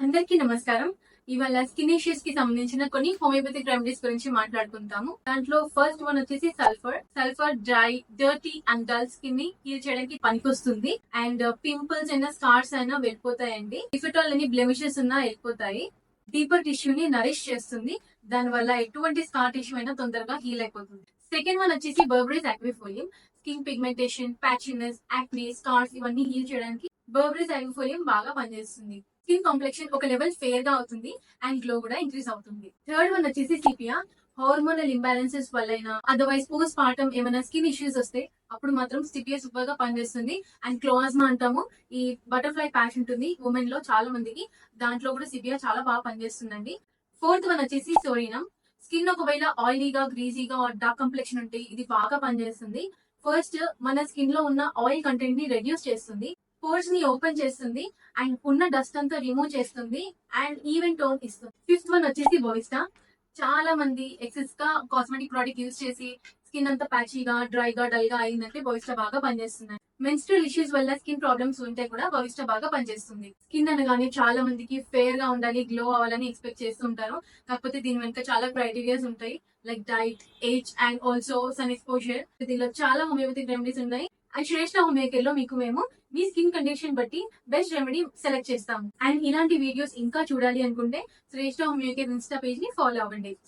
అందరికీ నమస్కారం. ఇవాళ స్కిన్ ఇష్యూస్ కి సంబంధించిన కొన్ని హోమియోపతిక్ రెమెడీస్ గురించి మాట్లాడుకుంటాము. దాంట్లో ఫస్ట్ వన్ వచ్చేసి sulphur dry, dirty and dull skin ని హీల్ చేయడానికి పనికొస్తుంది. అండ్ పింపుల్స్ అయినా స్కార్స్ అయినా వెళ్ళిపోతాయండి. If at all any blemishes ఉన్నా వెళ్ళిపోతాయి. డీపర్ టిష్యూ ని నరిష్ చేస్తుంది. దాని వల్ల ఎటువంటి స్కార్ టిష్యూ అయినా తొందరగా హీల్ అయిపోతుంది. సెకండ్ వన్ వచ్చేసి బర్బరీస్ యాక్విఫోలియం. స్కిన్ పిగ్మెంటేషన్, ప్యాచినెస్, యాక్నే, స్కార్స్ ఇవన్నీ హీల్ చేయడానికి బర్బరీస్ యాక్విఫోలియం బాగా పనిచేస్తుంది. స్కిన్ కాంప్లెక్షన్ ఒక లెవెల్ ఫేర్ గా అవుతుంది అండ్ గ్లో కూడా ఇంక్రీజ్ అవుతుంది. థర్డ్ వన్ వచ్చేసి సిపియా. హార్మోనల్ ఇంబ్యాలెన్సెస్ వల్ల అదర్వైజ్ పోస్ట్ పార్టమ్ ఏమైనా స్కిన్ ఇష్యూస్ వస్తే అప్పుడు మాత్రం సిపియా సూపర్ గా పనిచేస్తుంది. అండ్ క్లోజ్మా అంటాము, ఈ బటర్ఫ్లై ప్యాచ్ ఉంటుంది ఉమెన్ లో చాలా మందికి, దాంట్లో కూడా సిపియా చాలా బాగా పనిచేస్తుందండి. ఫోర్త్ వన్ వచ్చేసి సోరినం. స్కిన్ ఒకవేళ ఆయిలీగా, గ్రీజీగా, డార్క్ కంప్లెక్షన్ ఉంటే ఇది బాగా పనిచేస్తుంది. ఫస్ట్ మన స్కిన్ లో ఉన్న ఆయిల్ కంటెంట్ ని రెడ్యూస్ చేస్తుంది, పోర్స్ ని ఓపెన్ చేస్తుంది అండ్ ఉన్న డస్ట్ అంతా రిమూవ్ చేస్తుంది అండ్ ఈవెన్ టోన్ ఇస్తుంది. ఫిఫ్త్ వన్ వచ్చేసి బోయిస్టా. చాలా మంది ఎక్సెస్ గా కాస్మెటిక్ ప్రోడక్ట్ యూజ్ చేసి స్కిన్ అంతా ప్యాచీగా, డ్రైగా, డల్ గా అయిందంటే బోయిస్టా బాగా పనిచేస్తుంది. మెన్స్ట్రల్ ఇష్యూస్ వల్ల స్కిన్ ప్రాబ్లమ్స్ ఉంటే కూడా బోయిస్టా బాగా పనిచేస్తుంది. స్కిన్ అనగానే చాలా మందికి ఫేర్ గా ఉండాలి, గ్లో అవ్వాలని ఎక్స్పెక్ట్ చేస్తుంటారు. కాకపోతే దీని వెనుక చాలా క్రైటీరియాస్ ఉంటాయి, like diet, age and also sun exposure. దీనిలో చాలా హోమియోపతిక్ రెమెడీస్ ఉన్నాయి. అండ్ శ్రేష్ఠ హోమియోకేర్ లో మీకు మేము మీ స్కిన్ కండిషన్ బట్టి బెస్ట్ రెమెడీ సెలెక్ట్ చేస్తాము. అండ్ ఇలాంటి వీడియోస్ ఇంకా చూడాలి అనుకుంటే శ్రేష్ఠ హోమియోకేర్ ఇన్స్టా పేజ్ ని ఫాలో అవ్వండి.